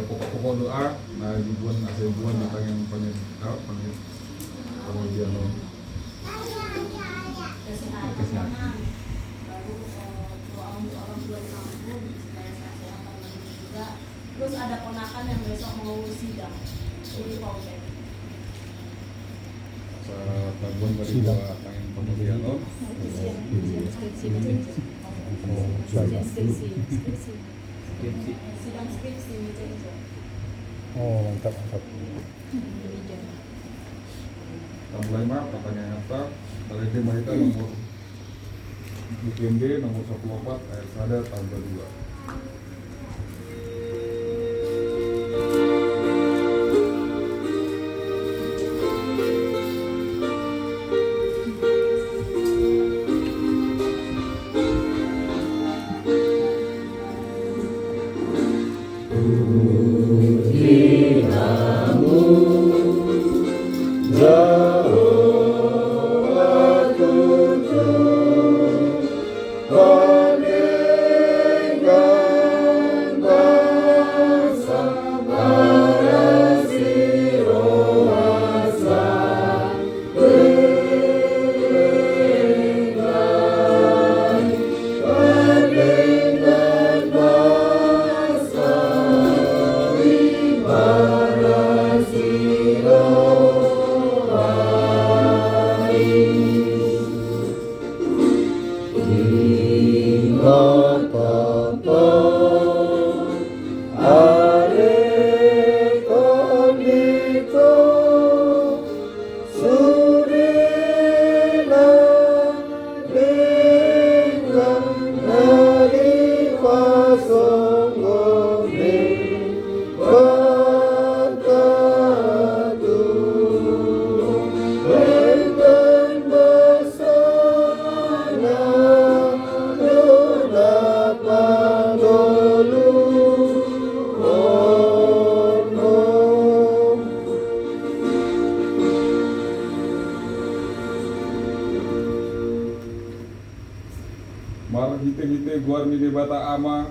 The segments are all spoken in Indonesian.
pokok-pokok doa nah ribuan ribuan di pengen kemudian kesehatan. Baru doa untuk orang tua di kampung supaya sehat juga. Terus ada ponakan yang besok mau sidang jadi Poltek. Tabun bagi doa pengen kemudian sidang skripsi gitu. Oh mantap. Mulai mah pertanyaan apa? Dari tema kita nomor BKMD nomor 14 ayat 1 tahun 22. Mar hite guarni debata ama,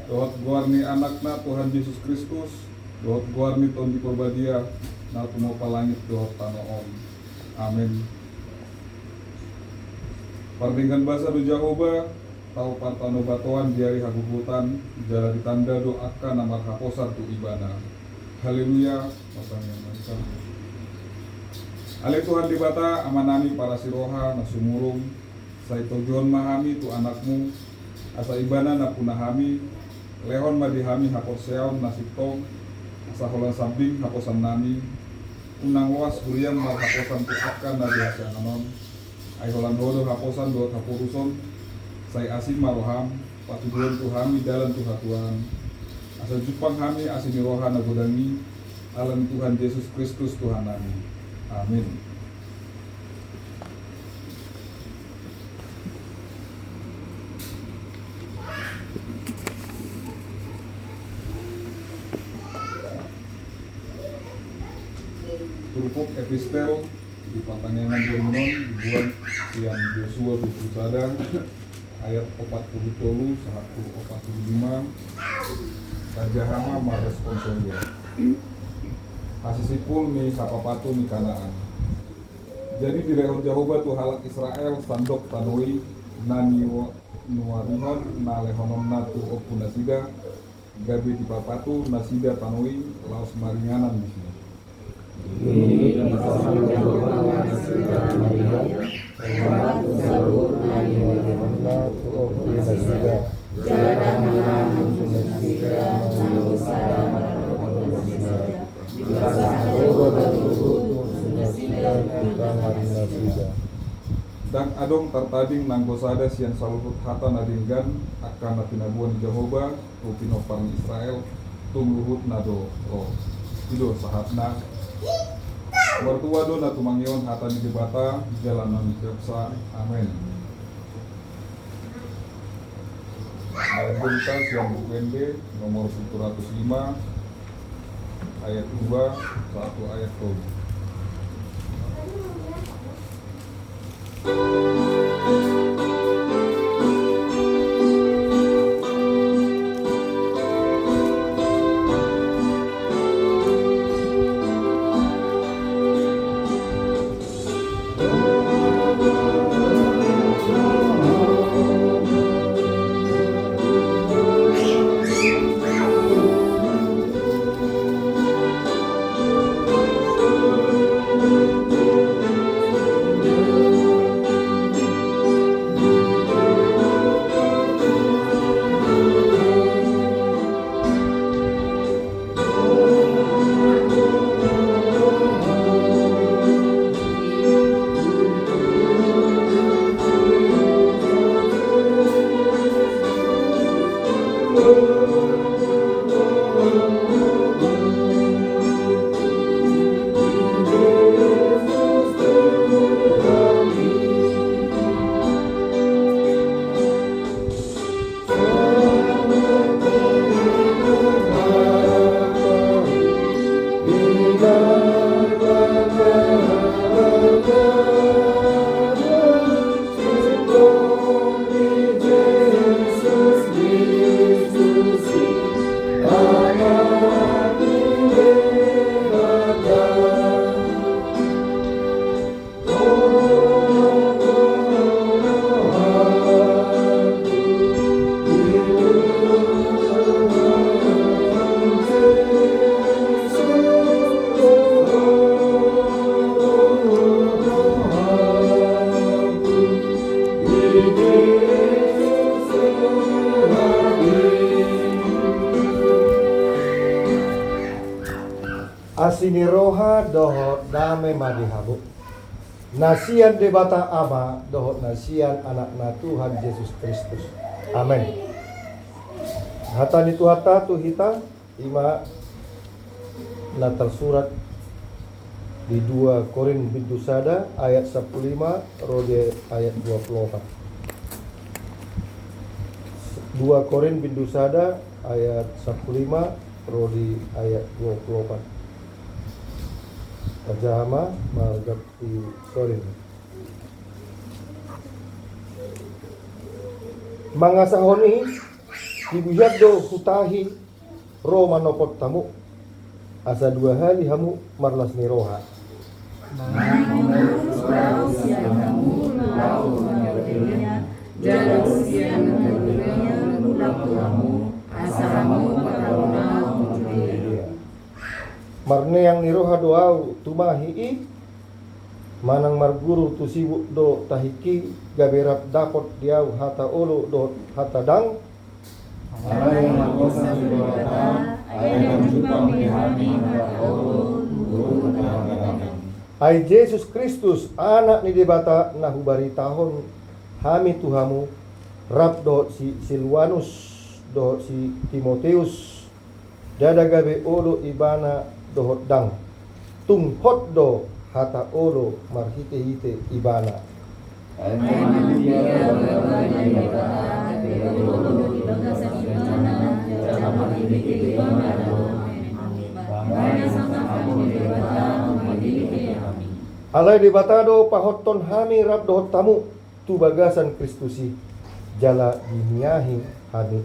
dohot guarni anakna Tuhan Yesus Kristus, dohot guarni Tuhan di Purbadia, na tumopa langit dohot tanoon. Amin. Pardingkan bahasa do Jehovah, tau partano batoan diari hagugutan, jala ditanda doakan namar haposan tu ibana. Haleluya, pasang yang mansah. Ale Tuhan dibata amanami para siroha nasumurung, sai tojon mahami tu anakmu, asa ibana na punahami, lehon madihami haposeon nasiptong, asa holan samping haposan nami, unang luas huriang mar haposan tu akan na biasa nanon, ay holan hodo haposan doa hapuruson, sai asin maroham, patuduan tu hami dalam tu hatuan, asa jupang hami asin roha na godangi, alam Tuhan Yesus Kristus Tuhan nami. Amin. Turupuk epistel di Patanyangan Dominon dibuat siang Yosua 21 ayat 40 sehatu 45 Raja Hama maresponsonnya hasisipul mi sapapatu mi kanaan. Jadi di lehon Jehovah tu halak Israel sandok tanoi nani nuarihon na lehonon natu opu nasida gabi di papatu nasida tanoi laos maringanan di sini. Dan adong tertading nanggosada sian salutut hata nadinggan akan natinabuan Jehovah upinopang Israel tungluhut nado roh ido sahatna wartua do natumangyon hata ni dibata jalanan kepsa amin. Ayat berita siang bukende nomor 705 ayat 2 1 ayat 2. asini roha dohot dame madihabu. Nasian debata ama dohot nasian anakna Tuhan Yesus Kristus. Amin. Hatani tu hata tu hita ima na tersurat di 2 Korin bintu sada ayat 15 rode ayat 24. 2 Korin bintu sada ayat 15 rode ayat 24. Pajama margat di Korin. Mangasahoni ibuyad do hutahi Roma nopot tamu asa 2 hari hamu marlas ni roha. Marne yang niroha doau tumahi manang marguru tu sibuk do tahiki gaberap dapot diau hata olo do hata dang Ai Yesus Kristus anak ni debata nahubari tahun hami tuhamu rap do si Silwanus do si Timoteus dada gabe olo ibana do dang tung hot do hata olo marhite hite ibana alai dibatado pahoton hami rab dohot tamu tu bagasan Kristusi jala diniahi hami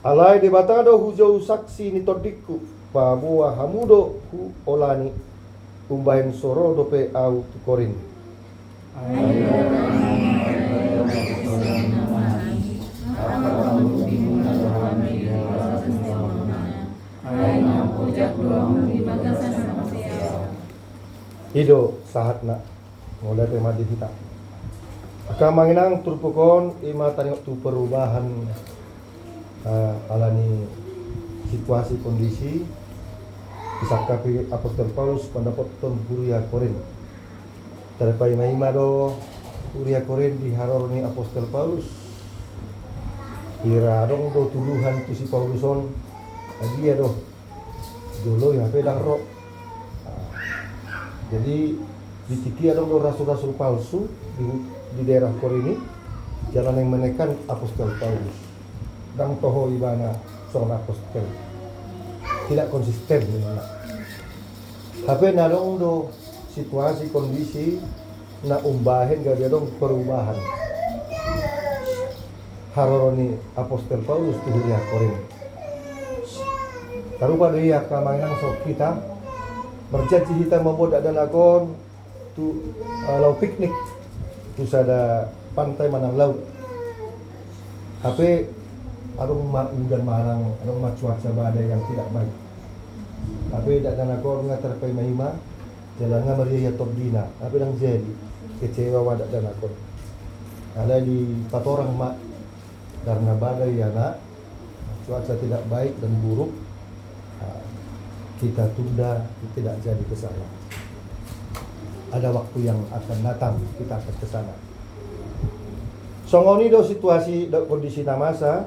alai dibatado hujau saksi ni todikku pabua hamudo hu olani umbahin soro dope au tu korin Ido sahatna mulai tema di kita. Akamanginang turpukon ima taniok tu perubahan alani situasi kondisi isakapi Apostol Paulus pendapat ton Huria Korin. Terpai maima do Huria Korin di harorni Apostol Paulus. Ira dong do tuduhan tu si Pauluson dia do dulu ya pedang roh. Jadi ditiki ada rasul-rasul palsu di daerah Korini jalan yang menekan Apostol Paulus dan toho ibana seorang apostol tidak konsisten mana. Tapi nalong do situasi kondisi na umbahin gak dong perubahan haroroni Apostol Paulus di daerah Korini. Tarupa dia kamangang sok kita berjanji kita membuat dan akon tu lau piknik tu sada pantai manang laut. Tapi adong udan manang adong cuaca badai yang tidak baik. Tapi dak dan akon ngatar pai mahima jalannya meriah top dina. Tapi dang jadi kecewa wadak dan akon. Ada di patorang mak karena badai ya nak cuaca tidak baik dan buruk. Kita tunda, tidak jadi ke sana. Ada waktu yang akan datang, kita akan ke sana. Songoni do situasi do kondisi namasa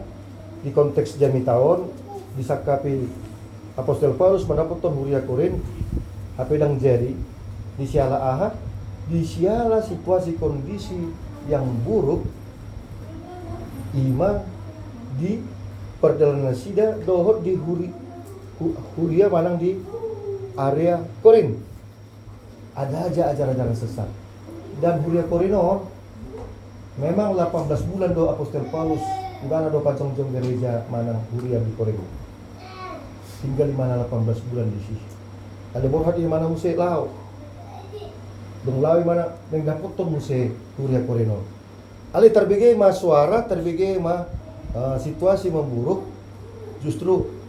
di konteks jami tahun disakapi Apostol Paulus mendapat ton Huria Korin HP dang jadi di siala ahad di siala situasi kondisi yang buruk ima di perjalanan sida dohot di Huria manang di area Korin. Ada aja ajaran-ajaran sesat. Dan Huria Korino memang 18 bulan do Apostol Paulus ibana do pacong-jong gereja manang Huria di Korin. Tinggal di mana 18 bulan di sini. Ada borhat di mana musik lau. Dong lau mana nenggapot to musik Huria Korino. Ali terbege ma suara, terbege ma situasi memburuk justru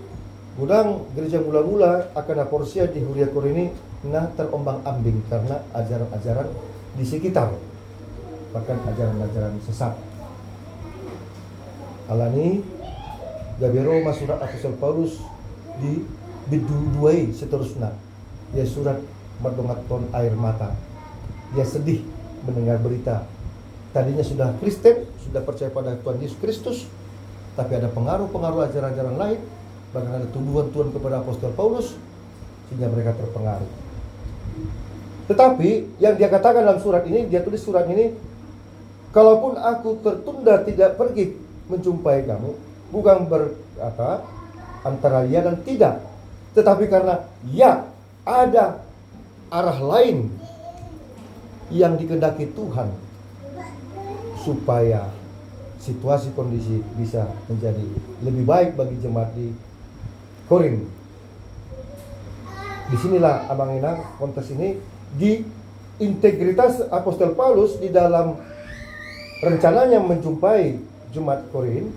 Gudang gereja mula-mula akan aporsia di Huria Korini nah terombang-ambing karena ajaran-ajaran di sekitar. bahkan ajaran-ajaran sesat. Alani Gabero surat Apostol Paulus di biduduai seterusnya. Dia surat merdongaton air mata. Dia sedih mendengar berita. Tadinya sudah Kristen, sudah percaya pada Tuhan Yesus Kristus, tapi ada pengaruh-pengaruh ajaran-ajaran lain, bahkan ada tuduhan-tuduhan kepada Apostol Paulus, sehingga mereka terpengaruh. Tetapi yang dia katakan dalam surat ini, dia tulis surat ini, kalaupun aku tertunda tidak pergi menjumpai kamu, bukan berkata antara ya dan tidak, tetapi karena ya ada arah lain yang dikehendaki Tuhan supaya situasi kondisi bisa menjadi lebih baik bagi jemaat di Korin. Disinilah Abang Inang konteks ini di integritas Apostol Paulus di dalam rencananya menjumpai jemaat Korin,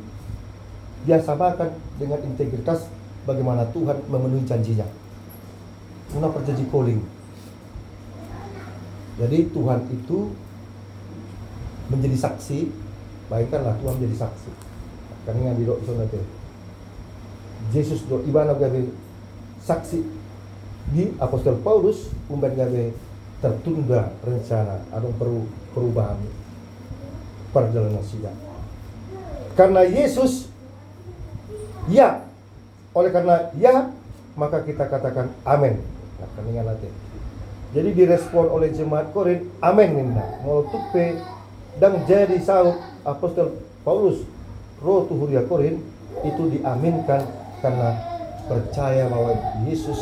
dia samakan dengan integritas bagaimana Tuhan memenuhi janjinya. Una perjanji calling. Jadi Tuhan itu menjadi saksi, baikkanlah Tuhan menjadi saksi. Karena di dok sana teh, Yesus do ibana gawe saksi di Apostol Paulus umban gawe tertunda rencana atau perubahan perjalanan sidang. Karena Yesus ya, oleh karena ya maka kita katakan amin. Nah, keningan nanti. Jadi direspon oleh jemaat Korin, amin minna. Mau tupe dan jadi saut Apostol Paulus roh tuhuria Korin itu diaminkan karena percaya bahwa Yesus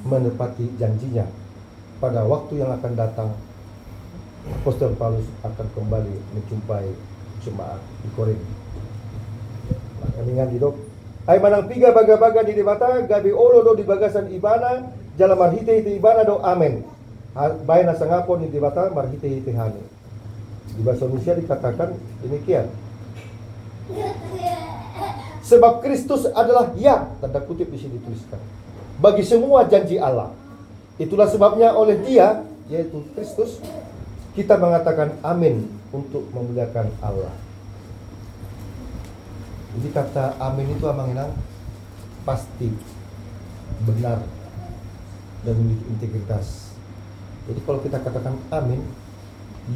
menepati janjinya. Pada waktu yang akan datang Apostol Paulus akan kembali menjumpai jemaat di Korin. Nah, keningan di dok. Ay manang piga baga-baga di mata gabi olo do di bagasan ibana jalan marhite ite ibana do amen. Baik nasa ngapon di mata marhite ite hani. Di bahasa Indonesia dikatakan demikian. Sebab Kristus adalah ya, tanda kutip di sini dituliskan, bagi semua janji Allah. Itulah sebabnya oleh Dia, yaitu Kristus, kita mengatakan amin untuk memuliakan Allah. Jadi kata amin itu Abang Inang pasti, benar, dan memiliki integritas. Jadi kalau kita katakan amin,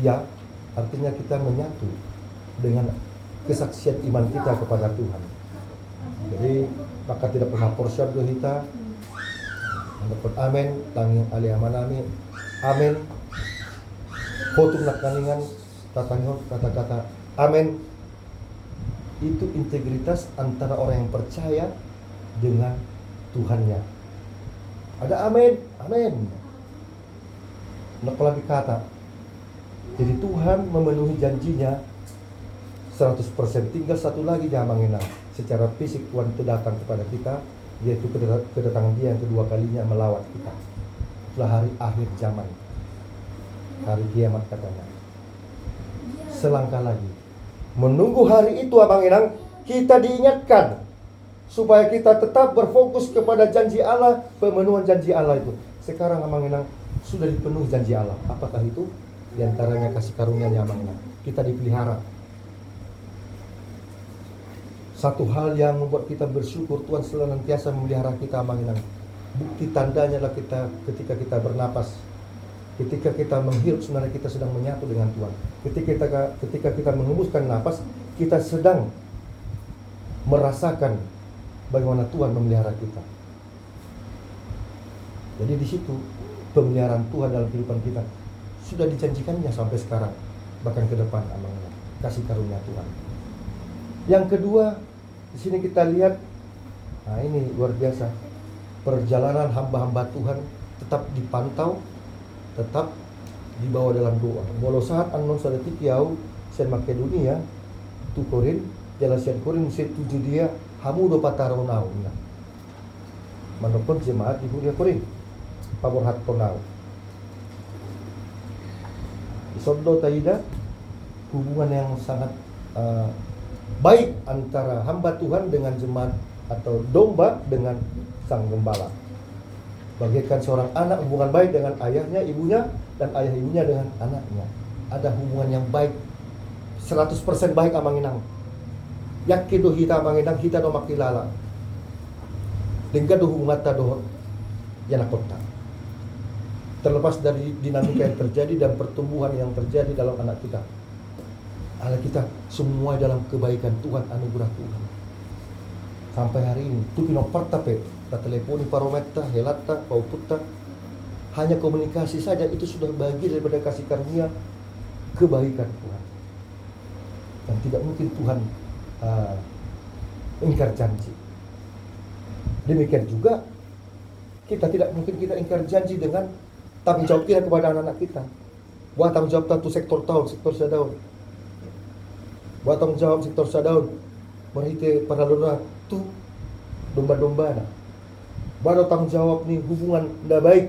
ya, artinya kita menyatu dengan kesaksian iman kita kepada Tuhan. Jadi maka tidak pernah porsyad kita mendapat amin, tanging alih amanami, amin. Foto nak kaningan kata-kata amin. Itu integritas antara orang yang percaya dengan Tuhannya. Ada amin, amin. Nak lagi kata. Jadi Tuhan memenuhi janjinya 100%. Tinggal satu lagi Abang Inang. Secara fisik Tuhan itu datang kepada kita, yaitu kedatangan Dia yang kedua kalinya melawat kita. Itulah hari akhir zaman, hari kiamat katanya. Selangkah lagi menunggu hari itu Abang Inang, kita diingatkan supaya kita tetap berfokus kepada janji Allah, pemenuhan janji Allah itu. Sekarang Abang Inang sudah dipenuhi janji Allah. Apakah itu? Di antaranya kasih karunia-Nya Abang Inang. Kita dipelihara. Satu hal yang membuat kita bersyukur, Tuhan senantiasa memelihara kita Abang Inang. Bukti tandanya adalah ketika kita bernapas, ketika kita menghirup, sebenarnya kita sedang menyatu dengan Tuhan. Ketika kita mengembuskan napas, kita sedang merasakan bagaimana Tuhan memelihara kita. Jadi di situ pemeliharaan Tuhan dalam kehidupan kita sudah dijanjikannya sampai sekarang, bahkan ke depan Abang Inang. Kasih karunia Tuhan. Yang kedua, di sini kita lihat, nah ini luar biasa, perjalanan hamba-hamba Tuhan tetap dipantau, tetap dibawa dalam doa. Walau saat anon sadati kiau sen Makedonia tu Korin, jalan sen Korin se tuju dia hamu do pataro nau. Manapun jemaat di Huria Korin, pabor hat tonau. Isobdo taida, hubungan yang sangat baik antara hamba Tuhan dengan jemaat atau domba dengan sang gembala. Bagaikan seorang anak hubungan baik dengan ayahnya, ibunya, dan ayah ibunya dengan anaknya. ada hubungan yang baik, 100% baik amang inang. Yakin do hita amang inang, hita do makilala. Dengan do humata do yana kota. Terlepas dari dinamika yang terjadi dan pertumbuhan yang terjadi dalam anak kita. Anak kita semua dalam kebaikan Tuhan, anugerah Tuhan. Sampai hari ini, tu pinoparta pe, ta teleponi parometa, helata, pauputta, hanya komunikasi saja itu sudah bagian daripada kasih karunia kebaikan Tuhan. Dan tidak mungkin Tuhan ingkar janji. Demikian juga kita tidak mungkin kita ingkar janji dengan tanggung jawab kita kepada anak-anak kita. Buat tanggung jawab satu sektor tahun, sektor sadaun. Buat tanggung jawab sektor sadaun. Merhite para luna tu domba-domba na. Baru tanggung jawab ni hubungan ndak baik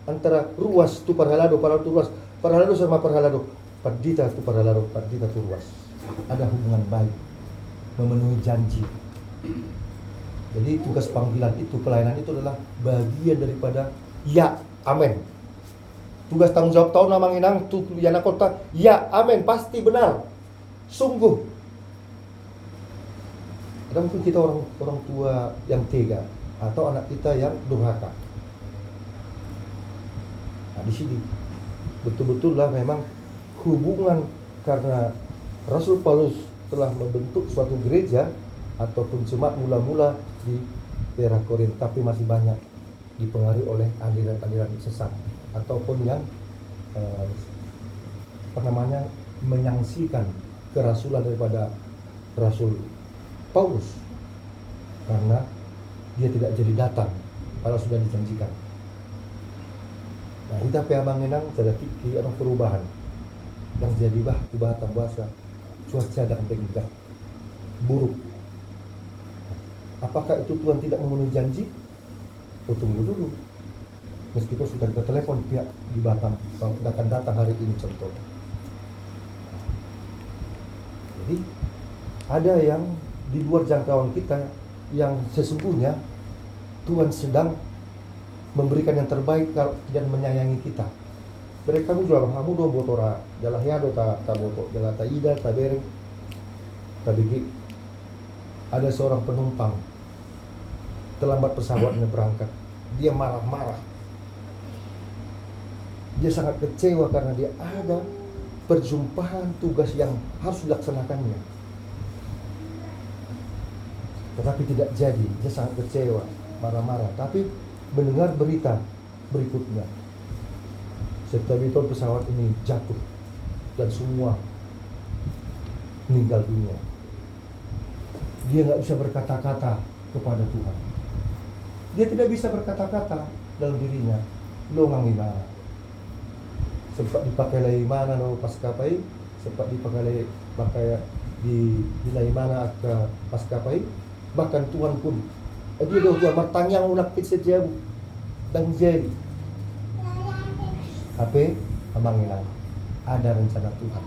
antara ruas tu parhalado sama parhalado. Pardita tu parhalado, pardita tu ruas. Ada hubungan baik, memenuhi janji. Jadi tugas panggilan itu, pelayanan itu adalah bagian daripada ya, amin. Tugas tanggung jawab tahun namang inang tu yana kota, ya, amin, pasti benar. Sungguh. Ada mungkin kita orang tua yang tega atau anak kita yang durhaka. Nah, di sini betul-betul lah memang hubungan, karena Rasul Paulus telah membentuk suatu gereja ataupun jemaat mula-mula di daerah Korintus, tapi masih banyak dipengaruhi oleh aliran-aliran sesat ataupun yang menyaksikan kerasulan daripada Rasul Paulus, karena dia tidak jadi datang kalau sudah dijanjikan. Nah, kita peamang enang ada tiki orang perubahan yang jadi tiba tambasa cuaca dan penggak buruk. Apakah itu Tuhan tidak memenuhi janji? Oh, tunggu dulu. Meskipun sudah kita telepon pihak di Batam, kalau akan datang hari ini contohnya. Jadi ada yang di luar jangkauan kita yang sesungguhnya Tuhan sedang memberikan yang terbaik dan menyayangi kita. Mereka jual kamu do botora, jalah ya do ta boto, jalah ta ida ta bereng, ta bigi. Ada seorang penumpang terlambat pesawatnya berangkat. Dia marah-marah. Dia sangat kecewa karena dia ada perjumpaan tugas yang harus dilaksanakannya, tetapi tidak jadi. Dia sangat kecewa, marah-marah. Tapi mendengar berita berikutnya, setelah pesawat ini jatuh dan semua meninggal dunia. Dia nggak bisa berkata-kata kepada Tuhan. Dia tidak bisa berkata-kata dalam dirinya. Lo ngangina. Sempat dipakai lagi mana no paskapai, sempat dipakai di nilai mana ke paskapai. Bahkan Tuhan pun dia dah Tuhan martanyang unak pit sejauh dan jadi. Apa amanginan ada rencana Tuhan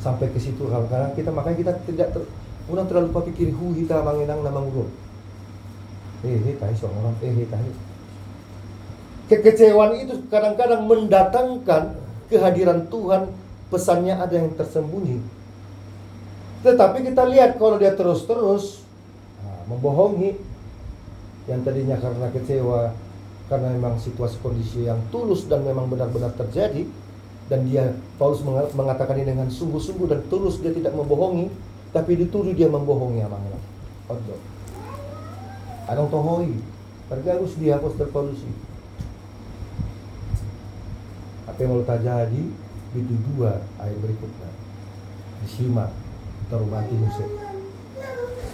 sampai ke situ. Kadang kita makanya kita tidak terlalu pikir kita amanginan nama ngurung. Tahu seorang orang tahu. Kekecewaan itu kadang-kadang mendatangkan kehadiran Tuhan, pesannya ada yang tersembunyi. Tetapi kita lihat kalau dia terus-terus membohongi, yang tadinya karena kecewa, karena memang situasi kondisi yang tulus dan memang benar-benar terjadi, dan dia Paulus mengatakan ini dengan sungguh-sungguh dan tulus, dia tidak membohongi, tapi dituduh dia membohongi amangnya. Adong tohoi, pergarus dia apostol Paulus. Apa yang mau terjadi di dua ayat berikutnya. Disimak, terubati musik.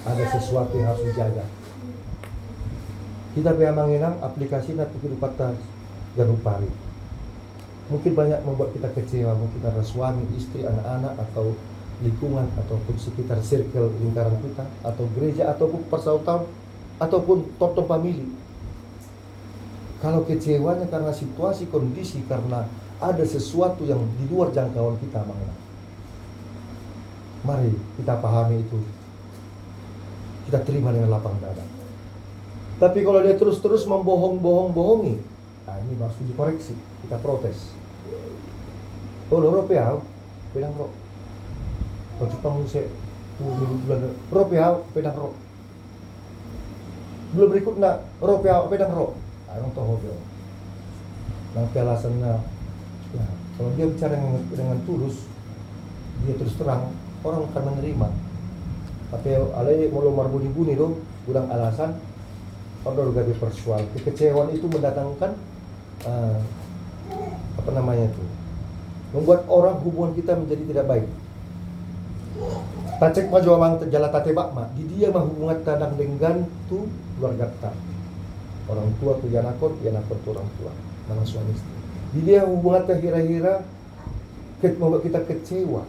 Ada sesuatu yang harus dijaga. Kita mengenang aplikasi nanti kita garupari. Mungkin banyak membuat kita kecewa, mungkin karena suami, istri, anak-anak, atau lingkungan, ataupun sekitar circle lingkaran kita, atau gereja, ataupun persautan, ataupun tonton family. Kalau kecewanya karena situasi, kondisi, karena ada sesuatu yang di luar jangkauan kita, mari kita pahami itu. Kita terima dengan lapang dada. Tapi kalau dia terus-terus membohongi, nah ini harus dikoreksi, kita protes. Oh, Europea, pedang ro. Kalau Jepang musik bulan ro piao pedang ro. Belum berikutnya ro piao pedang ro. Orang tahu dia. Nanti alasannya, ya kalau dia bicara dengan tulus, dia terus terang, orang akan menerima. Tapi alai mulu marbuni-buni itu, kurang alasan, orang udah persoal. Kekecewaan itu mendatangkan apa namanya itu, membuat orang hubungan kita menjadi tidak baik. Tacek maju amang jala tatebak mah, di dia mah hubungan kadang dengan tu keluarga kita. Orang tua tu yanakon tu orang tua, dengan suami istri. Di dia hubungan terhira-hira membuat kita kecewa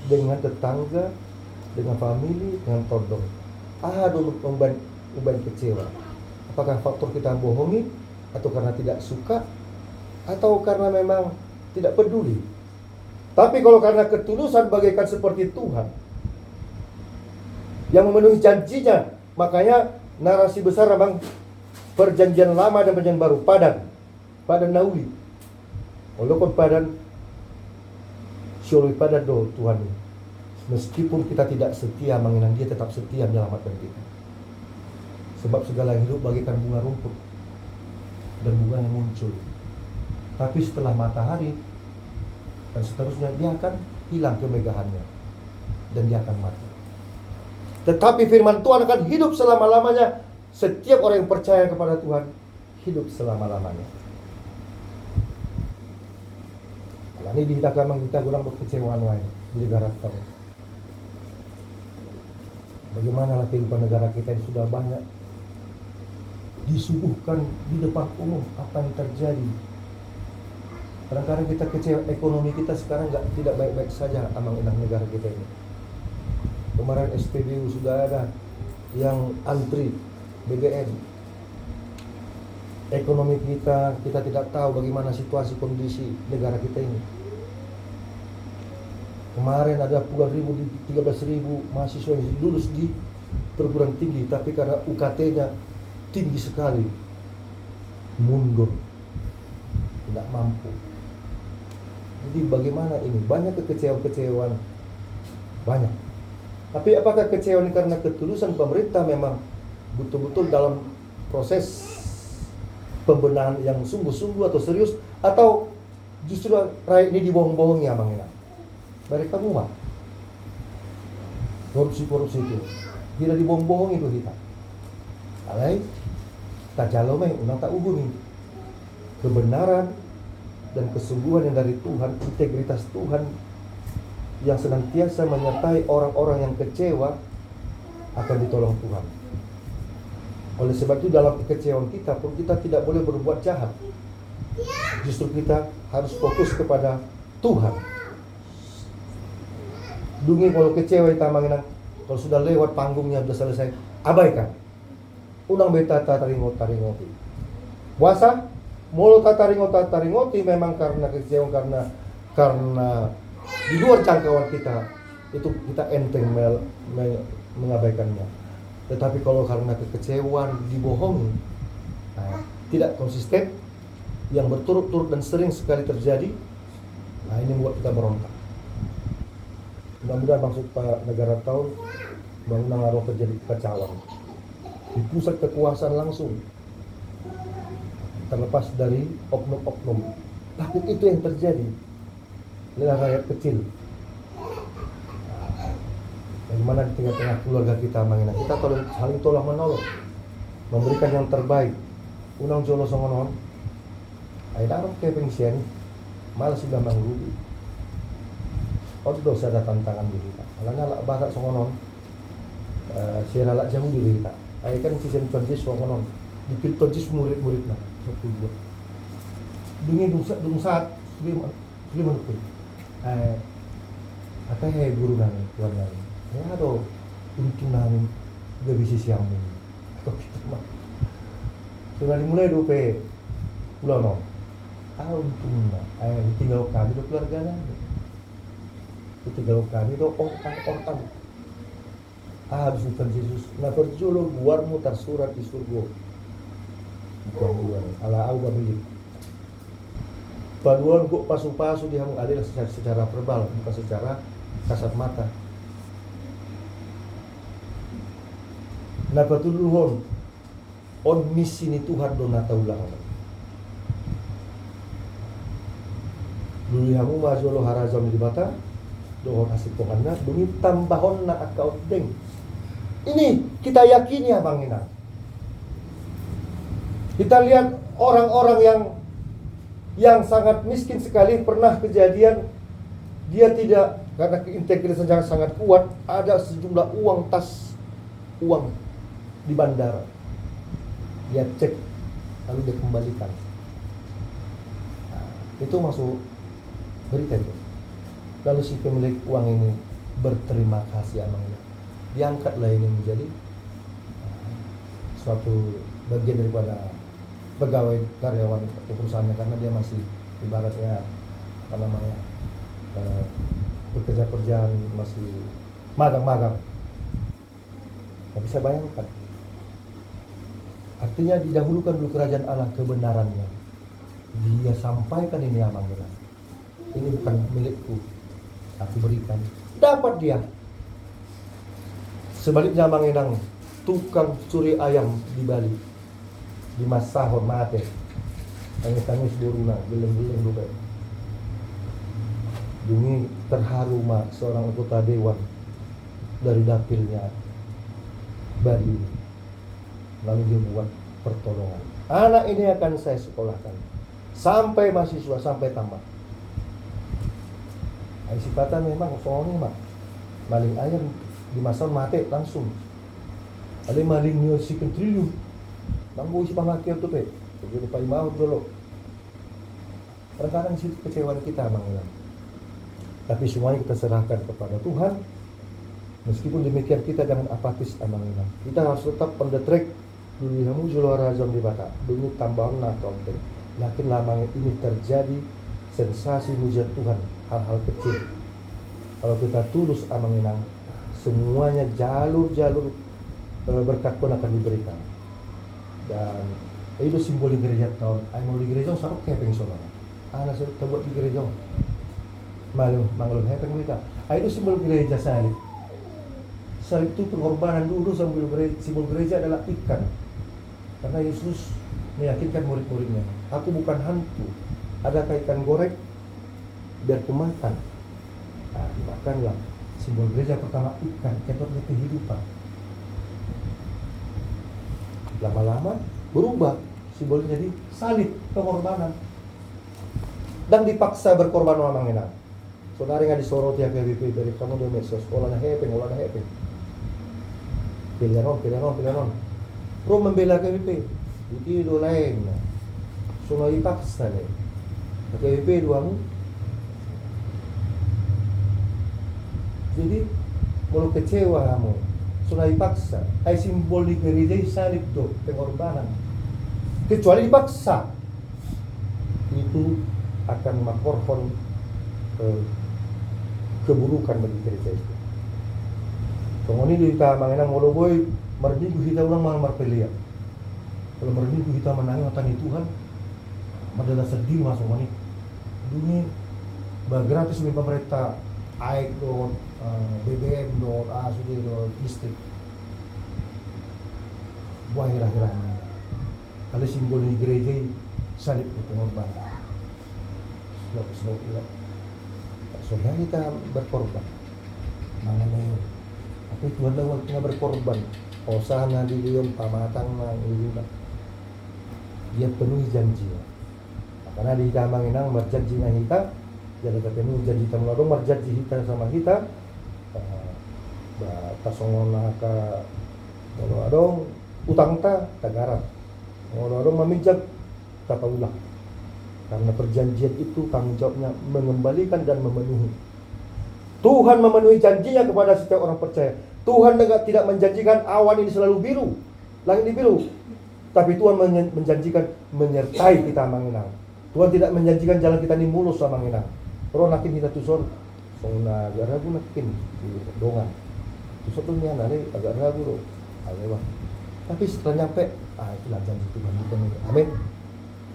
dengan tetangga, dengan famili, dengan todong. Aduh memban kecewa. Apakah faktor kita bohongi, atau karena tidak suka, atau karena memang tidak peduli. Tapi kalau karena ketulusan bagaikan seperti Tuhan yang memenuhi janjinya, makanya narasi besar abang perjanjian lama dan perjanjian baru padan nauli. Walaupun padan syoloi padan do Tuhan, meskipun kita tidak setia mengenang dia, tetap setia menyelamatkan kita. Sebab segala yang hidup bagaikan bunga rumput dan bunga yang muncul. Tapi setelah matahari dan seterusnya, dia akan hilang kemegahannya dan dia akan mati. Tetapi firman Tuhan akan hidup selama-lamanya. Setiap orang yang percaya kepada Tuhan hidup selama-lamanya. Ini dihitakan kita kurang berkecewaan lain di negara kita. Bagaimana kehidupan negara kita yang sudah banyak disuguhkan di depan umum apa yang terjadi. Kadang-kadang kita kecewa, ekonomi kita sekarang tidak baik-baik saja amang inang negara kita ini. Kemarin SPBU sudah ada yang antri BBM. Ekonomi kita tidak tahu bagaimana situasi kondisi negara kita ini. Kemarin ada puluhan ribu, 13.000 mahasiswa yang lulus di perguruan tinggi, tapi karena UKT-nya tinggi sekali, mundur, tidak mampu. Jadi bagaimana ini? Banyak kekecewaan, banyak. Tapi apakah kecewaan ini karena ketulusan pemerintah memang betul-betul dalam proses pembenahan yang sungguh-sungguh atau serius, atau justru rakyat ini dibohong-bohongi abang enak? Mereka muak. Korupsi itu tidak dibohong-bohong itu kita. Alai tak jalome unang tak hubungi kebenaran dan kesungguhan yang dari Tuhan, integritas Tuhan yang senantiasa menyertai orang-orang yang kecewa akan ditolong Tuhan. Oleh sebab itu dalam kekecewaan kita pun kita tidak boleh berbuat jahat. Justru kita harus fokus kepada Tuhan. Dungi kalau kecewa kita mengenang, kalau sudah lewat panggungnya sudah selesai, abaikan. Unang beta taringoti. Puasa mulu taringoti memang karena kecewa, karena di luar jangkauan kita, itu kita enteng mengabaikannya. Tetapi kalau karena kekecewaan dibohongi, tidak konsisten, yang berturut-turut dan sering sekali terjadi, ini membuat kita berontak. Mudah-mudahan maksud Pak Negara tahun bangunan ngaruh terjadi kekacauan di pusat kekuasaan langsung, terlepas dari oknum-oknum. Tapi itu yang terjadi adalah rakyat kecil. Bagaimana di tengah-tengah keluarga kita mengenai kita saling tolong menolong, memberikan yang terbaik. Unang jolo songonon, ay darong ke pengsian, malas sudah mangrubi. Odo ada tantangan di kita. Alanya lak bahasa songonon, sira lak jauh di kita. Ay kan season tonjis songonon, dipil tonjis murid-murid na. Dungi dung saat sudah menukul. Apa guru nani tuan nani. Ya aduh, untung nani gak bisa siang ini. Kok gitu mah. Sudah dimulai dope pulau no. Untung na. Tinggal kami do keluarga nani. Tinggal kami do orang. Habis Tuhan Yesus. Nah perjulo luarmu tersurat di surga. Bukan luar. Ala au milik. Paduan kok pasu-pasu dia adalah secara verbal, bukan secara kasat mata. Napa tuluhon on misi ni Tuhan do nata ulang. Dulu hamu majolo harazam di bata dohon asik pohana demi tambahon na akaut deng. Ini kita yakini ya Bang Ina. Kita lihat orang-orang yang sangat miskin sekali, pernah kejadian dia tidak, karena integritas yang sangat kuat, ada sejumlah uang, tas uang di bandara. Dia cek lalu dia kembalikan. Nah, itu masuk berita itu. Lalu si pemilik uang ini berterima kasih amangnya. Diangkatlah ini menjadi suatu bagian daripada pegawai karyawan perusahaannya, karena dia masih ibaratnya apa namanya pekerjaan masih magang-magang. Nggak bisa bayangkan. Artinya didahulukan dulu kerajaan Allah kebenarannya. Dia sampaikan ini amangnya. Ini bukan milikku, aku berikan. Dapat dia. Sebaliknya Bang Enang, tukang curi ayam di Bali, di masa hormate, tangis-tangis buruna, geleng-geleng juga. Demi terharu mak seorang anggota dewan dari dapilnya Bali. Lalu dia buat pertolongan. Anak ini akan saya sekolahkan sampai mahasiswa, sampai tamat. Sifatan memang soalnya mak maling ayam di masa mati langsung. Ada maling sekian triliun. Nanggu si pamakir tu pe. Jadi pai mau dulu. Kadang-kadang sih kecewaan kita Bang. Tapi semuanya kita serahkan kepada Tuhan. Meskipun demikian kita jangan apatis Bang. Kita harus tetap on the track. Dulu kamu juara jam di bata. Demi tambahan na konten. Yakin lama ini terjadi sensasi mujizat Tuhan, hal-hal kecil. Kalau kita tulus Amang, semuanya jalur-jalur berkat pun akan diberikan. Dan itu simbol di gereja tahun. Ay mau di gereja sarap kepeng saudara. Ana sa buat di gereja. Malu manglon hepeng kita. Ay itu simbol gereja salib. Salib itu pengorbanan dulu sambil simbol gereja adalah ikan. Karena Yesus meyakinkan murid-muridnya, aku bukan hantu. Adakah ikan goreng? Biar kumakan. Nah, dimakanlah. Simbol gereja pertama ikan, ketotnya kehidupan. Lama-lama berubah, simbolnya jadi salib, pengorbanan. Dan dipaksa berkorban orang enak. Saudara nggak disorot ya KBP dari kamu di medsos, olahnya hepeng. Pilihan. Pro membela KBP, itu lain. Sono dipaksa nih. KBP doang. Jadi mau kecewa kamu. Sudah dipaksa. Ay simbol di gereja salib tuh pengorbanan. Kecuali dipaksa, itu akan makorhon keburukan bagi gereja itu. Kemudian kita mengenang moloboy marminggu kita ulang marpelia. Kalau marminggu kita menangis matani Tuhan, madalah sedih masuk mani. Dunia gratis oleh pemerintah, air don, BBM don, sudah don, listrik. Buah hirah-hirahnya. Kalau simbol di gereja salib itu pengorbanan. Slow. Soalnya kita berkorban. Mengenai tapi Tuhan dah waktunya berkorban. Usaha nanti dia pamatang nang juga. Dia penuhi janji. Karena di damang inang berjanji dengan kita, jadi penuhi janji kita melalui berjanji kita sama kita. Tasongona ka adong utang ta tagaran. Adong mamijag tapaulah. Karena perjanjian itu tanggung jawabnya mengembalikan dan memenuhi. Tuhan memenuhi janjinya kepada setiap orang percaya. Tuhan tidak menjanjikan awan ini selalu biru, langit ini biru. Tapi Tuhan menjanjikan menyertai kita mengenang. Tuhan tidak menjanjikan jalan kita ini mulus sama mengenang. Roh nakin kita tuson, sona agak ragu nakin dongan. Tuson tuh nian ada agak ragu loh, agak. Tapi setelah nyampe, itulah janji Tuhan kita. Amin.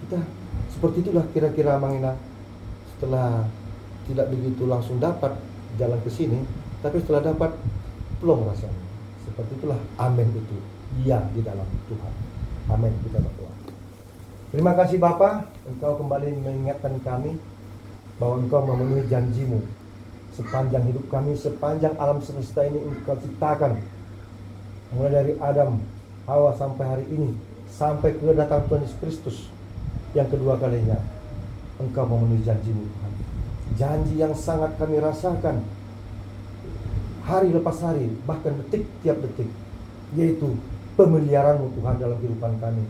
Kita seperti itulah kira-kira mengenang setelah tidak begitu langsung dapat jalan ke sini, tapi setelah dapat plong rasanya. Seperti itulah amin itu, iya di dalam Tuhan. Amin kita berdoa. Terima kasih Bapa, Engkau kembali mengingatkan kami bahwa Engkau memenuhi janjimu sepanjang hidup kami, sepanjang alam semesta ini Engkau ciptakan, mulai dari Adam, Hawa sampai hari ini, sampai kedatangan Tuhan Yesus Kristus yang kedua kalinya. Engkau memenuhi janjimu Tuhan, janji yang sangat kami rasakan hari lepas hari, bahkan detik tiap detik, yaitu pemeliharanmu Tuhan dalam kehidupan kami,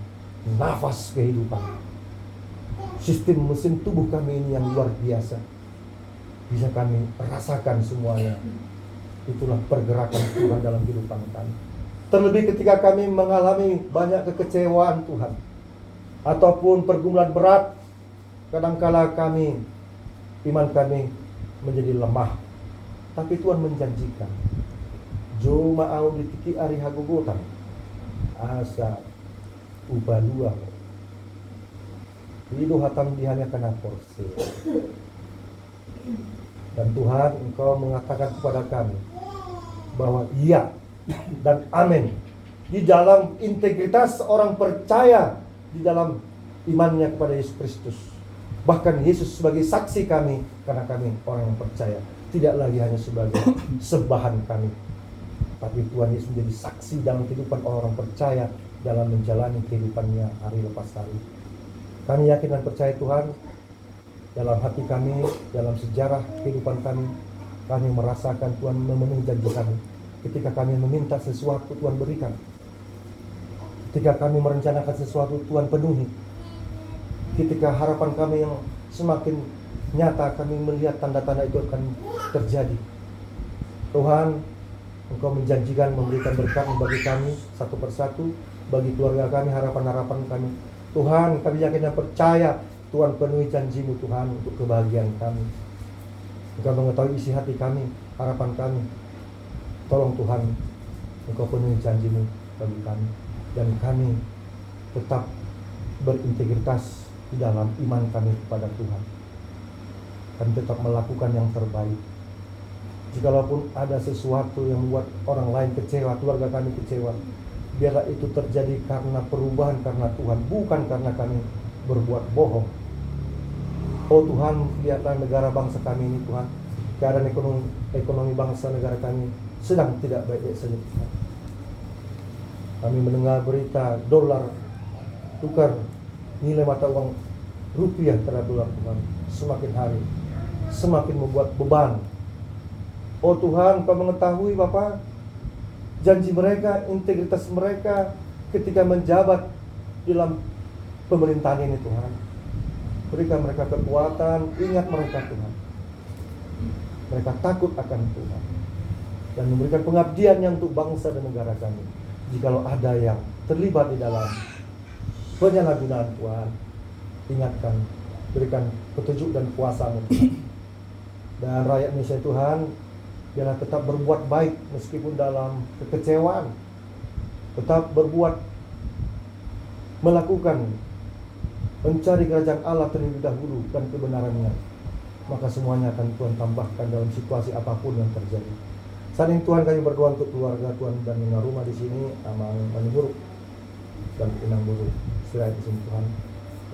nafas kehidupan, sistem mesin tubuh kami ini yang luar biasa, bisa kami rasakan semuanya. Itulah pergerakan Tuhan dalam kehidupan kami. Terlebih ketika kami mengalami banyak kekecewaan Tuhan, ataupun pergumulan berat, kadangkala iman kami menjadi lemah. Tapi Tuhan menjanjikan, jo ma'au ditiki ari hagogotan asa ubalua itu hatam dihanyakan porsi. Dan Tuhan, Engkau mengatakan kepada kami bahwa iya dan amin di dalam integritas orang percaya, di dalam imannya kepada Yesus Kristus. Bahkan Yesus sebagai saksi kami, karena kami orang yang percaya, tidak lagi hanya sebagai sebahan kami, tapi Tuhan Yesus menjadi saksi dalam kehidupan orang percaya dalam menjalani kehidupannya hari lepas hari. Kami yakin dan percaya Tuhan, dalam hati kami, dalam sejarah kehidupan kami merasakan Tuhan memenuhi janji kami. Ketika kami meminta sesuatu, Tuhan berikan. Ketika kami merencanakan sesuatu, Tuhan penuhi. Ketika harapan kami yang semakin nyata, kami melihat tanda-tanda itu akan terjadi. Tuhan, Engkau menjanjikan memberikan berkat bagi kami satu persatu, bagi keluarga kami, harapan-harapan kami. Tuhan, kami yakin dan percaya Tuhan penuhi janjimu Tuhan untuk kebahagiaan kami. Engkau mengetahui isi hati kami, harapan kami. Tolong Tuhan, Engkau penuhi janjimu bagi kami, dan kami tetap berintegritas di dalam iman kami kepada Tuhan. Kami tetap melakukan yang terbaik. Jikalaupun ada sesuatu yang membuat orang lain kecewa, keluarga kami kecewa, biarlah itu terjadi karena perubahan karena Tuhan, bukan karena kami berbuat bohong. Oh Tuhan, lihatlah negara bangsa kami ini Tuhan, keadaan ekonomi bangsa negara kami sedang tidak baik-baik saja Tuhan. Kami mendengar berita dolar tukar nilai mata uang rupiah terhadap dolar Tuhan semakin hari semakin membuat beban. Oh Tuhan, Kau mengetahui Bapa, janji mereka, integritas mereka ketika menjabat dalam pemerintahan ini Tuhan. Berikan mereka kekuatan, ingat mereka Tuhan. Mereka takut akan Tuhan dan memberikan pengabdian yang untuk bangsa dan negara kami. Jikalau ada yang terlibat di dalam penyalahgunaan Tuhan, ingatkan, berikan petunjuk dan kuasa-Mu Tuhan. Dan rakyat Indonesia Tuhan, biarlah tetap berbuat baik meskipun dalam kekecewaan, tetap berbuat, melakukan, mencari kerajaan Allah terlebih dahulu dan kebenarannya, maka semuanya akan Tuhan tambahkan dalam situasi apapun yang terjadi. Saat ini Tuhan, kami berdoa untuk keluarga Tuhan dan mendengar rumah di sini, Amal Manimuruk dan Inang Buruk istirahat di sini Tuhan,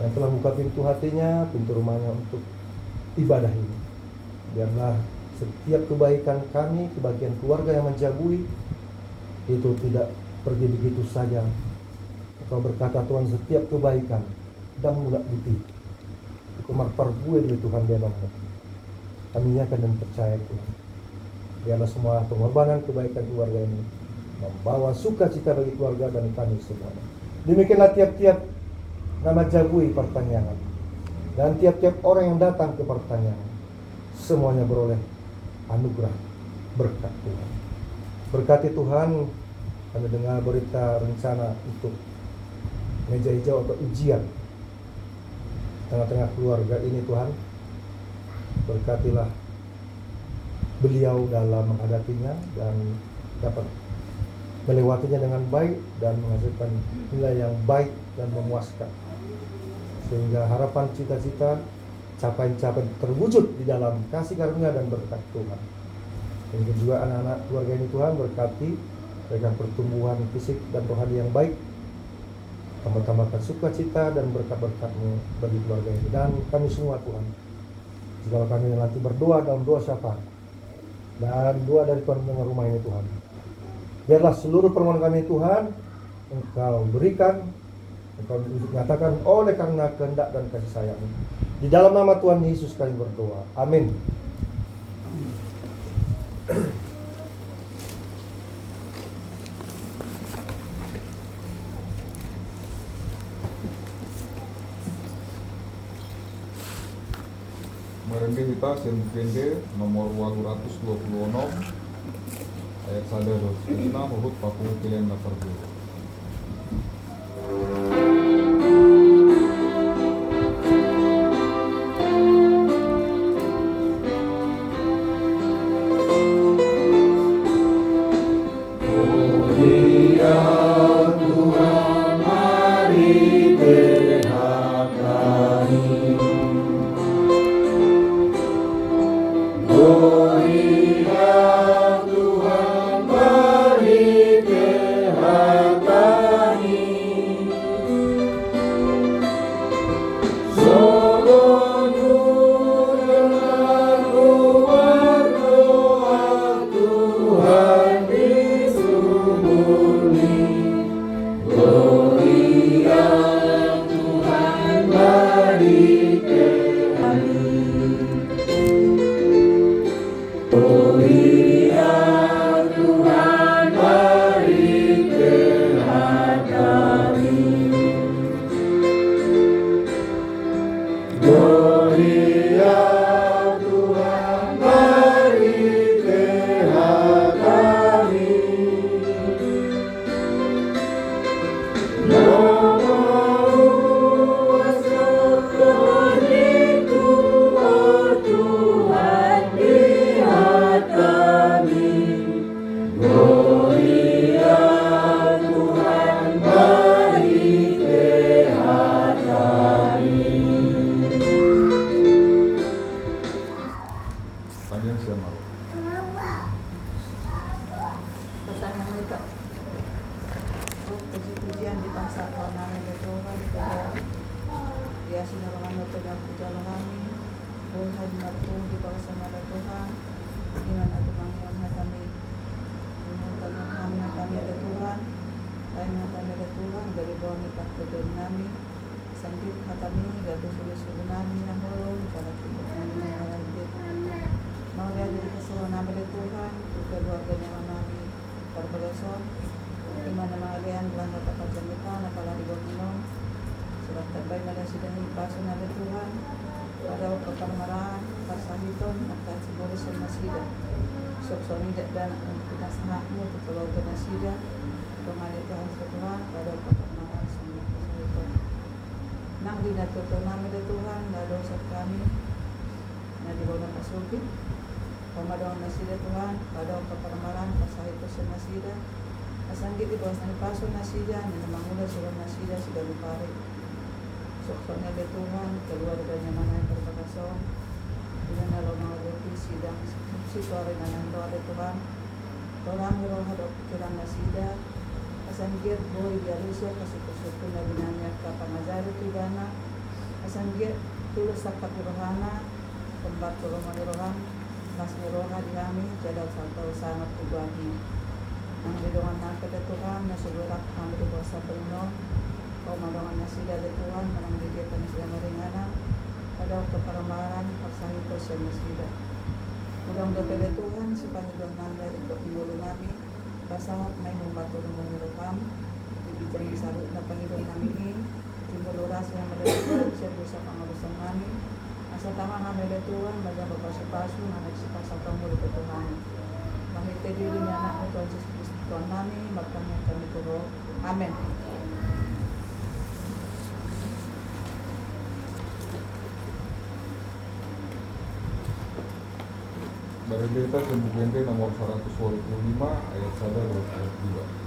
yang telah buka pintu hatinya, pintu rumahnya untuk ibadah ini. Biarlah setiap kebaikan kami, kebahagiaan keluarga yang menjagui itu tidak pergi begitu saja. Engkau berkata Tuhan, setiap kebaikan dan mulak bukti Kumar perbuah dari Tuhan dia nama. Kami yakin dan percaya Tuhan. Biarlah semua pengorbanan kebaikan keluarga ini membawa sukacita bagi keluarga dan kami semua. Demikianlah tiap-tiap nama jagui pertanyaan dan tiap-tiap orang yang datang ke pertanyaan, semuanya beroleh anugerah berkat Tuhan. Berkati Tuhan, kami dengar berita rencana untuk meja hijau atau ujian tengah-tengah keluarga ini Tuhan. Berkatilah beliau dalam menghadapinya dan dapat melewatinya dengan baik dan menghasilkan nilai yang baik dan memuaskan, sehingga harapan cita-cita capaian-capaian terwujud di dalam kasih karunia dan berkat Tuhan. Mungkin juga anak-anak keluarga ini Tuhan berkati mereka pertumbuhan fisik dan rohani yang baik, tambah-tambahkan sukacita dan berkat-berkat-Mu bagi keluarga ini dan kami semua Tuhan. Jika kami nanti berdoa dalam doa syafaat dan doa dari Tuhan dengan rumah ini Tuhan, biarlah seluruh permohonan kami Tuhan Engkau berikan, Engkau nyatakan oleh karena kehendak dan kasih sayang. Di dalam nama Tuhan Yesus kami berdoa. Amin. Merendah kita Sembukende nomor 226 ayat 1 huruf Papua pilihan lapar dulu. Panjang siang malam. Pertanyaan mereka. Puji-pujian di bangsa Tuhan ya Tuhan kepada dia sinarawan dan pujalah kami. Tuhan martu di bangsa nada Tuhan. Iman aku mangyan kami. Memohon kami ada Tuhan. Lain kami ada Tuhan dari bawah nipat kedon kami. Sangkit kami gaduh suluh kami yang belum pada kita kami mau lihat dari keseluruhan nama Tuhan, juga keluarganya kami berbelasan, di mana mengalian belanda tempat jamitan, apalagi minum, surat terbaik ada sidang pasun ada Tuhan, pada waktu permarahan, pasahiton, maka seboleh sama sida, sok-soni dan kita sangatmu, keluarga nasida, pengalir Tuhan Tuhan, pada waktu permarahan, sama pasahiton. Nang dinatuto namin Tuhan, dosa kami, na di bawah pasukin. Pamadong nasida Tuhan, pada kepermaran pasah itu nasida, asanggit di bawah pasun nasida, ninamangula sudah nasida sudah lupari. Soksonya de Tuhan, keluarganya mana yang berpakason, dengan dalam menghadapi sidang situasi yang doa de Tuhan, orang roh hadap kilang nasida, asanggit boy biarisya kasih-kasih na binanya kapangazari tibana, asanggit tulus sakat rohana, tempat rohani rohan. Mas niroha di kami, jadal satu sangat pribadi. Ang bidungan ng Tuhan, na sugurak kami di bawah sa Panginoon, o madungan na sila di Tuhan, manang digitan na sila maringanan, pada keparamaran, pagsahito siya na sila. Mudah-mudahan di Tuhan, si Panginoon nanda ito pinulo namin, basahat may membantu ng mga kami, ibigay sa na Panginoon namin ini, timuluras yang melihat siya sa pangalusan namin, asa tama kami na Tuhan, maging magpasipaso na nagsipasatang muli ka Tuhan. Mahite dili niya anak mo Tuhan Jesus Kristo Tuhan namin, magkanyang kami turo. Amen. Merendah kita Sembukende nomor 125 ayat 1 ayat 2.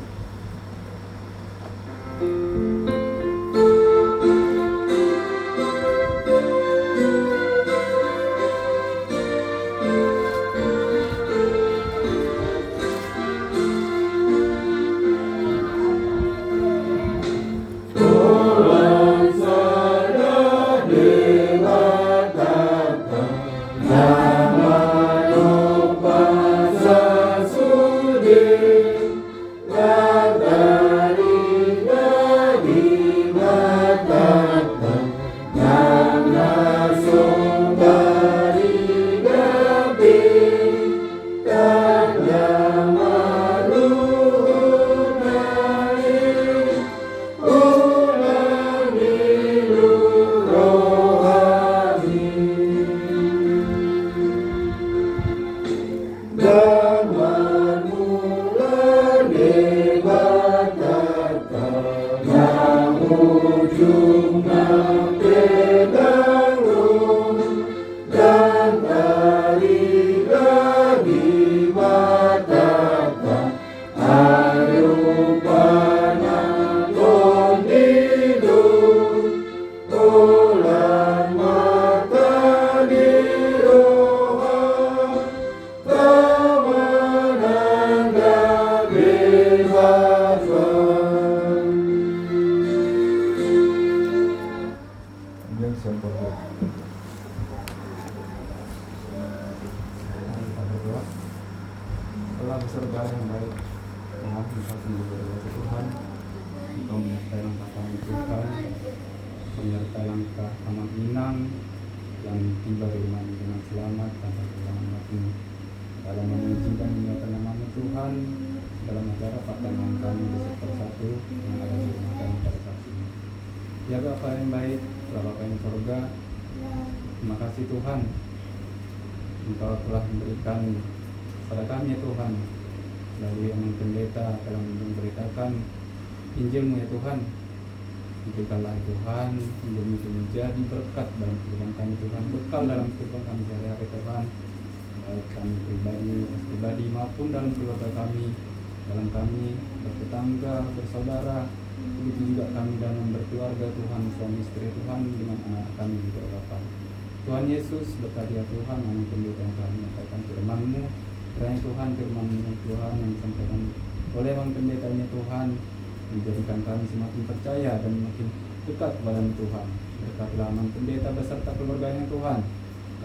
di surga yang baik, Tuhan Engkau sungguh berdoa Tuhan, Engkau menyertai langkah kami Tuhan, menyertai langkah Amat Minang yang tiba di rumah ini dengan selamat tanpa kehilangan hati. Dalam memuji dan memuliakan nama-Mu Tuhan, dalam acara pertemuan kami di sektor 1 yang ada di rumah kami pada saat ini. Ya Bapa yang baik, Bapa yang surga, terima kasih Tuhan, Engkau telah memberikan pada kami ya Tuhan, melalui Aman Pendeta telah memberitakan Injil-Mu ya Tuhan. Berikanlah Tuhan, Injil-Mu itu menjadi berkat dalam kehidupan kami Tuhan, bekal dalam kehidupan kami sehari-hari Tuhan, baik kami pribadi maupun dalam keluarga kami, dalam kami bertetangga, bersaudara, begitu juga kami dalam berkeluarga Tuhan, suami istri Tuhan, dengan anak kami juga Bapa. Tuhan Yesus, berkati ya Tuhan, Aman Pendeta yang telah menyampaikan firman-Mu, kiranya Tuhan firman-Mu Tuhan yang disampaikan oleh Aman Pendetanya Tuhan, menjadikan kami semakin percaya dan makin dekat kepada Tuhan. Berkatilah Aman Pendeta beserta keluarganya Tuhan,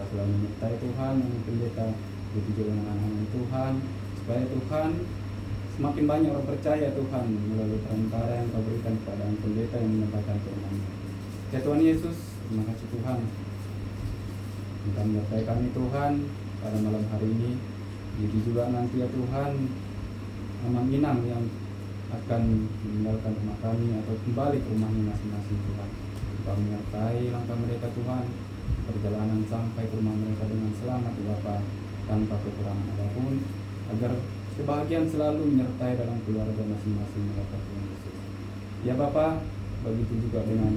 kasihlah menyertai Tuhan Aman Pendeta, begitu juga dengan anak-anak Tuhan, supaya Tuhan semakin banyak orang percaya Tuhan melalui perantara yang Kau berikan kepada Aman Pendeta yang menyampaikan firman-Mu. Ya Tuhan Yesus, terima kasih Tuhan, Engkau menyertai kami Tuhan pada malam hari ini. Begitu juga nanti ya Tuhan, Aman Minang yang akan meninggalkan rumah kami atau kembali ke rumahnya masing-masing Tuhan. Engkau menyertai langkah mereka Tuhan, perjalanan sampai ke rumah mereka dengan selamat ya Bapa, tanpa kekurangan apapun, agar kebahagiaan selalu menyertai dalam keluarga masing-masing ya Tuhan Yesus. Ya Bapa, begitu juga dengan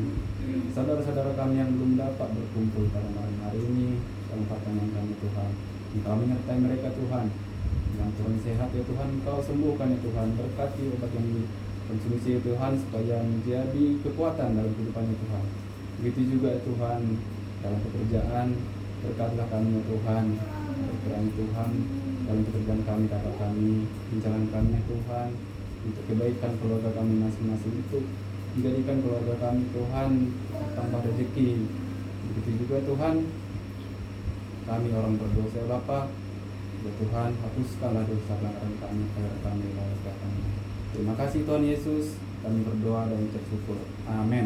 saudara-saudara kami yang belum dapat berkumpul pada malam hari ini dalam pertemuan kami Tuhan. Engkau menyertai mereka Tuhan, yang kurang sehat ya Tuhan, Engkau sembuhkan ya Tuhan, berkati obat yang dikonsumsi ya Tuhan, supaya menjadi kekuatan dalam kehidupannya Tuhan. Begitu juga ya Tuhan, dalam pekerjaan, berkatilah kami ya Tuhan, berperan Tuhan dalam pekerjaan kami, dapat kami menjalankan ya Tuhan, untuk kebaikan keluarga kami masing-masing itu, menjadikan keluarga kami Tuhan tambah rezeki. Begitu juga Tuhan, kami orang berdosa ya Bapa, ya Tuhan, hapuskanlah dosa pelanggaran kami, kami layak kami. Terima kasih Tuhan Yesus, kami berdoa dan ucap syukur. Amin.